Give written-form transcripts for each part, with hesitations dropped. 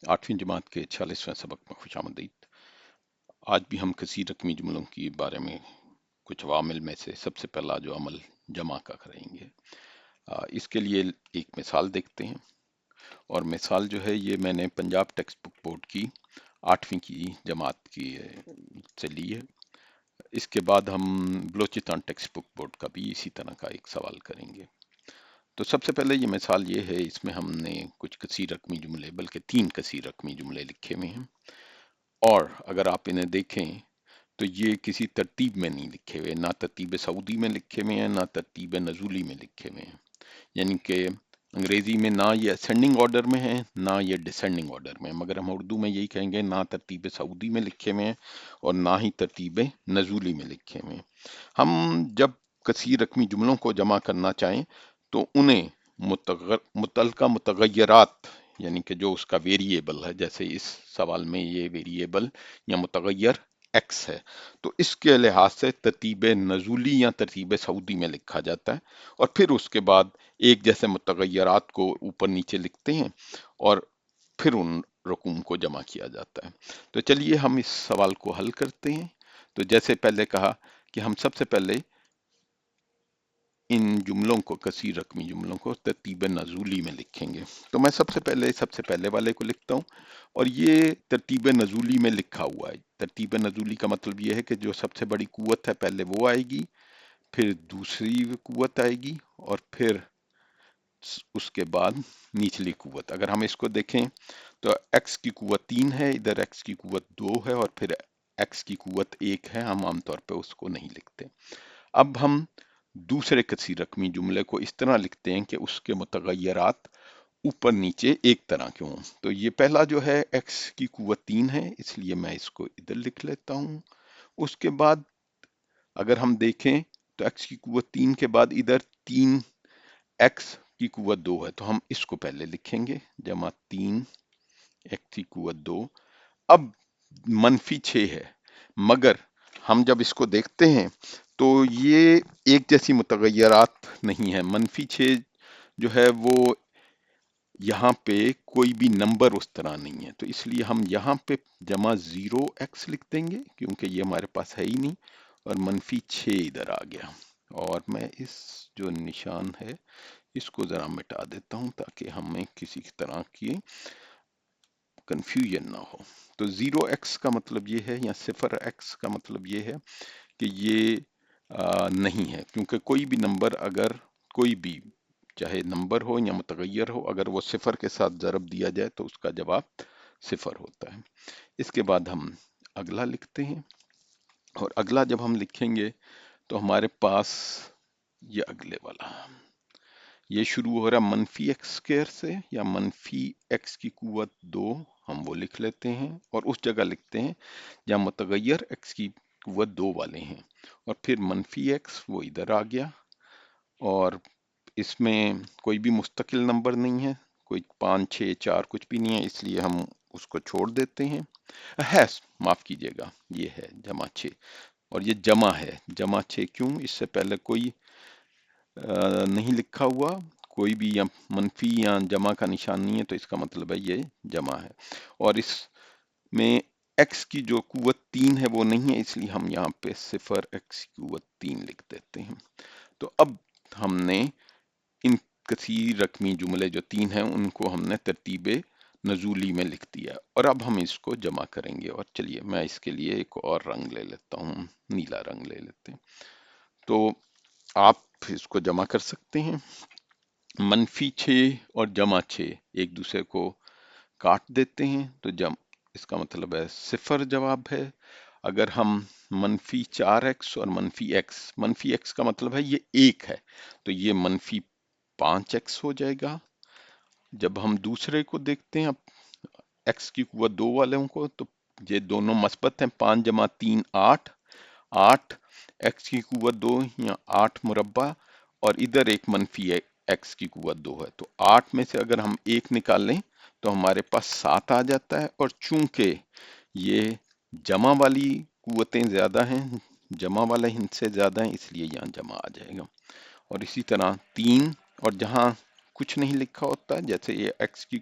8वीं जमात के 46वें सबक में खुशामदीद। आज भी हम कसीर रकमी जुमलों के बारे में कुछ अवामिल में से सबसे पहला जो अमल जमा का करेंगे। इसके लिए एक मिसाल देखते हैं, और मिसाल जो है ये मैंने पंजाब टेक्स्ट बुक बोर्ड की 8वीं की जमात की से ली है। इसके बाद हम बलोचिस्तान टेक्स्ट बुक बोर्ड का भी इसी तरह का एक सवाल करेंगे। तो सबसे पहले ये मिसाल ये है, इसमें हमने कुछ कसीर रकमी जुमले, बल्कि 3 कसीर रकमी जुमले लिखे हुए हैं, और अगर आप इन्हें देखें तो ये किसी तरतीब में नहीं लिखे हुए, ना तरतीब सऊदी में लिखे हुए हैं, ना तरतीब नजूली में लिखे हुए हैं। यानी कि अंग्रेजी में ना ये असेंडिंग ऑर्डर में है, ना ये डिसेंडिंग ऑर्डर में, मगर हम उर्दू में यही कहेंगे ना तरतीब सऊदी में लिखे हुए हैं और ना ही तरतीब नजूली में लिखे हुए हैं। हम जब कसीर रकमी जुमलों को जमा करना चाहें तो उन्हें मुतलका मुतगय्यरात, यानी कि जो उसका वेरिएबल है, जैसे इस सवाल में ये वेरिएबल या मुतगय्यर एक्स है, तो इसके लिहाज से तरतीब नजूली या तरतीब सऊदी में लिखा जाता है, और फिर उसके बाद एक जैसे मुतगय्यरात को ऊपर नीचे लिखते हैं और फिर उन रकूम को जमा किया जाता है। तो चलिए हम इस सवाल को हल करते हैं। तो जैसे पहले कहा कि हम सबसे पहले इन जुमलों को, कसीर रकमी जुमलों को तरतीब नजूली में लिखेंगे। तो मैं सबसे पहले वाले को लिखता हूँ, और ये तरतीब नजूली में लिखा हुआ है। तरतीब नजूली का मतलब ये है कि जो सबसे बड़ी कुव्वत है पहले वो आएगी, फिर दूसरी कुव्वत आएगी, और फिर उसके बाद निचली कुव्वत। अगर हम इसको देखें तो x की कुव्वत 3 है, इधर x की कुव्वत 2 है, और फिर x की कुव्वत 1 है। हम आमतौर पर उसको नहीं लिखते। अब हम दूसरे कसीर रकमी जुमले को इस तरह लिखते हैं कि उसके मुतगय्यरात ऊपर नीचे एक तरह के हों। तो ये पहला जो है x की कुव्वत 3 है, इसलिए मैं इसको इधर लिख लेता हूं। उसके बाद अगर हम देखें तो x की कुव्वत 3 के बाद इधर 3 x की कुव्वत 2 है, तो हम इसको पहले लिखेंगे, जमा 3 x की कुव्वत 2। अब मनफी 6 है, मगर हम जब इसको देखते हैं तो ये एक जैसी मुतगय्यरात नहीं है। मनफी 6 जो है वो यहाँ पे कोई भी नंबर उस तरह नहीं है, तो इसलिए हम यहाँ पे जमा 0x लिख देंगे, क्योंकि ये हमारे पास है ही नहीं, और मनफी 6 इधर आ गया। और मैं इस जो निशान है इसको जरा मिटा देता हूं, ताकि हमें किसी तरह की कंफ्यूजन ना हो। तो 0x का मतलब ये है, या 0x का मतलब ये है कि ये नहीं है, क्योंकि कोई भी नंबर, अगर कोई भी चाहे नंबर हो या मुतगय्यर हो, अगर वो 0 के साथ ज़रब दिया जाए तो उसका जवाब 0 होता है। इसके बाद हम अगला लिखते हैं, और अगला जब हम लिखेंगे तो हमारे पास ये अगले वाला, ये शुरू हो रहा मनफी एक्स स्क्वायर से, या मनफी एक्स की कुव्वत 2, हम वो लिख लेते हैं, और उस जगह लिखते हैं जहाँ मुतगय्यर एक्स की कुव्वत 2 वाले हैं, और फिर मनफी एक्स वो इधर आ गया, और इसमें कोई भी मुस्तकिल नंबर नहीं है, कोई 5 6 4 कुछ भी नहीं है, इसलिए हम उसको छोड़ देते हैं। है, माफ कीजिएगा, ये है जमा 6, और ये जमा है। जमा 6 क्यों? इससे पहले कोई नहीं लिखा हुआ, कोई भी या मनफी या जमा का निशान नहीं है, तो इसका मतलब है ये जमा है। और इसमें x की जो कुव्वत 3 है वो नहीं है, इसलिए हम यहाँ पे 0x की कुव्वत 3 लिख देते हैं। तो अब हमने इन कसीर रकमी जुमले जो 3 हैं उनको हमने तरतीबे नजूली में लिख दिया, और अब हम इसको जमा करेंगे। और चलिए मैं इसके लिए एक और रंग ले लेता हूँ, नीला रंग ले लेते हैं। तो आप इसको जमा कर सकते हैं। मनफी 6 और जमा 6 एक दूसरे को काट देते हैं, तो इसका मतलब है 0 जवाब है। अगर हम मनफी 4x और मनफी x का मतलब है ये 1 है, तो ये मनफी 5x हो जाएगा। जब हम दूसरे को देखते हैं, अब x की कुव्वत 2 वालों को, तो ये दोनों मस्बत हैं, 5 जमा 3 8, 8 x की कुव्वत 2 या 8 मुरब्बा, और इधर एक मनफी x की कुव्वत 2 है, तो 8 में से अगर हम 1 निकाल लें तो हमारे पास 7 आ जाता है। और चूंकि ये जमा वाली कुव्वतें ज्यादा हैं, जमा वाला हिंद से ज्यादा है, इसलिए यहाँ जमा आ जाएगा। और इसी तरह 3, और जहां कुछ नहीं लिखा होता, जैसे ये x की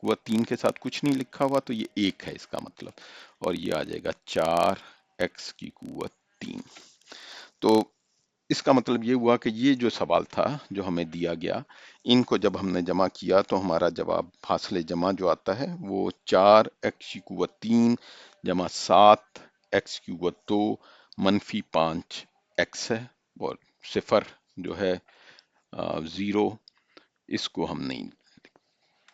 कुव्वत 3 के साथ कुछ नहीं लिखा हुआ तो ये 1 है इसका मतलब, और ये आ जाएगा 4x की कुव्वत 3। तो इसका मतलब ये हुआ कि ये जो सवाल था जो हमें दिया गया, इनको जब हमने जमा किया तो हमारा जवाब फासले जमा जो आता है वो 4x की कुव्वत 3 जमा 7x की कुव्वत 2 मनफी 5x है। और सिफर जो है 0, इसको हम नहीं,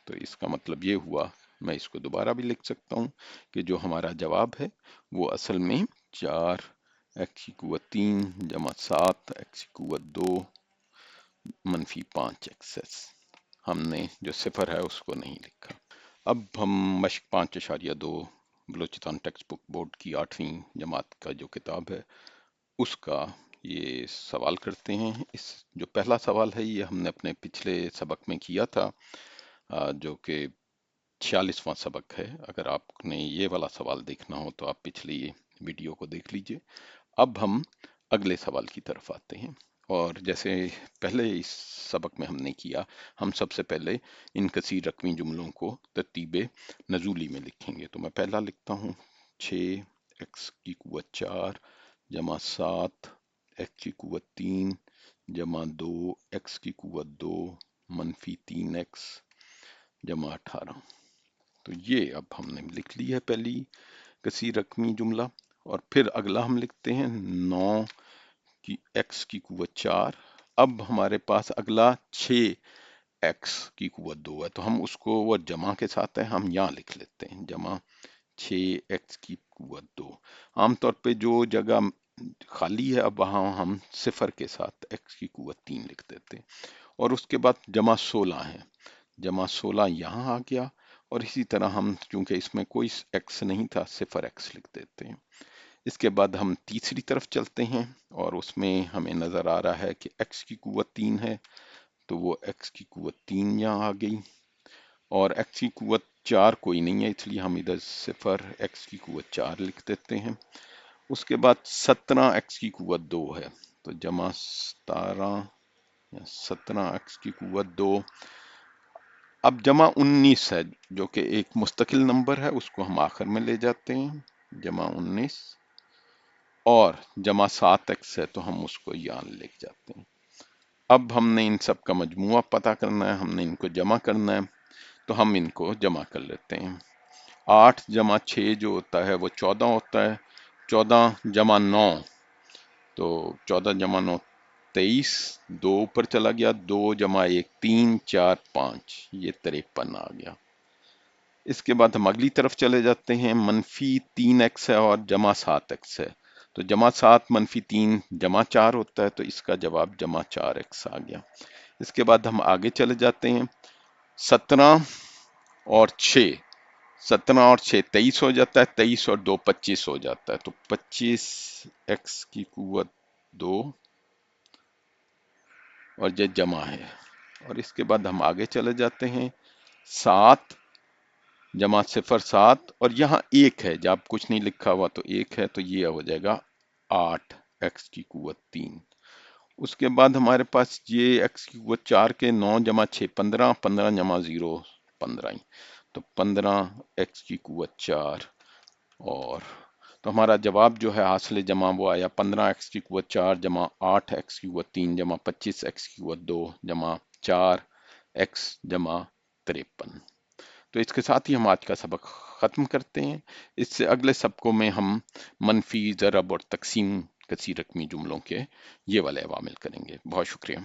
तो इसका मतलब ये हुआ, मैं इसको दोबारा भी लिख सकता हूँ कि जो हमारा जवाब है वो असल में 4x की कुव्वत 3 जमा 7x की कुव्वत 2 मनफी 5x है। हमने जो सिफर है उसको नहीं लिखा। अब हम मश्क 5.2 बलूचिस्तान टेक्स्ट बुक बोर्ड की 8वीं जमात का जो किताब है उसका ये सवाल करते हैं। इस जो पहला सवाल है ये हमने अपने पिछले सबक में किया था, जो कि 46वां सबक है। अगर आपने ये वाला सवाल देखना हो तो आप पिछली वीडियो को देख लीजिए। अब हम अगले सवाल की तरफ आते हैं, और जैसे पहले इस सबक में हमने किया, हम सबसे पहले इन कसीर रकमी जुमलों को तरतीब नजूली में लिखेंगे। तो मैं पहला लिखता हूँ 6x की कुव्वत 4 जमा 7x की कुव्वत 3 जमा 2x की कुव्वत 2 मनफी 3x जमा 18। तो ये अब हमने लिख ली है पहली कसीर रकमी जुमला। और फिर अगला हम लिखते हैं 9 की x की कुव्वत 4। अब हमारे पास अगला 6x की कुव्वत 2 है, तो हम उसको वो जमा के साथ है, हम यहाँ लिख लेते हैं जमा 6x की कुव्वत 2। आमतौर पे जो जगह खाली है अब वहां हम सिफर के साथ x की कुव्वत 3 लिख देते हैं। और उसके बाद जमा 16 है, जमा 16 यहाँ आ गया, और इसी तरह हम चूंकि इसमें कोई x नहीं था सिफर x लिख देते हैं। इसके बाद हम तीसरी तरफ चलते हैं और उसमें हमें नजर आ रहा है कि x की कुव्वत 3 है, तो वो x की कुव्वत 3 यहाँ आ गई, और x की कुव्वत 4 कोई नहीं है इसलिए हम इधर सिफर x की कुव्वत 4 लिख देते हैं। उसके बाद 17x की कुव्वत 2 है, तो जमा 17 या 17x की कुव्वत 2। अब जमा 19 है जो कि एक मुस्तकिल नंबर है, उसको हम आखिर में ले जाते हैं, जमा 19। और जमा 7x है तो हम उसको यहाँ ले जाते हैं। अब हमने इन सब का मजमुआ पता करना है, हमने इनको जमा करना है, तो हम इनको जमा कर लेते हैं। 8 जमा 6 जो होता है वो 14 होता है, 14 जमा 9, तो 14 जमा 9 23, 2 ऊपर चला गया, 2 जमा 1 3 4 5, ये 53 आ गया। इसके बाद हम अगली तरफ चले जाते हैं, मनफी 3x है और जमा 7x है, तो जमा 7 मनफी 3 जमा 4 होता है, तो इसका जवाब जमा 4x आ गया। इसके बाद हम आगे चले जाते हैं, 17 और 6, 17 और 6 23 हो जाता है, 23 और 2 25 हो जाता है, तो 25x की कुव्वत 2 और ये जमा है। और इसके बाद हम आगे चले जाते हैं, 7 जमा 0 7, और यहाँ 1 है, जब कुछ नहीं लिखा हुआ तो 1 है, तो ये हो जाएगा 8x की कुव्वत 3। उसके बाद हमारे पास ये x की कुव्वत 4 के 9 जमा 6 15, 15 जमा 0 15 ही, तो 15x की कुव्वत 4। और तो हमारा जवाब जो है हासिल जमा वो आया 15x की कुव्वत 4 जमा 8x की कुव्वत 3 जमा 25x की कुव्वत 2 जमा 4x जमा 53। तो इसके साथ ही हम आज का सबक ख़त्म करते हैं। इससे अगले सबकों में हम मनफी, ज़रब और तकसीम कसीर रकमी जुमलों के ये वाले अवामिल करेंगे। बहुत शुक्रिया।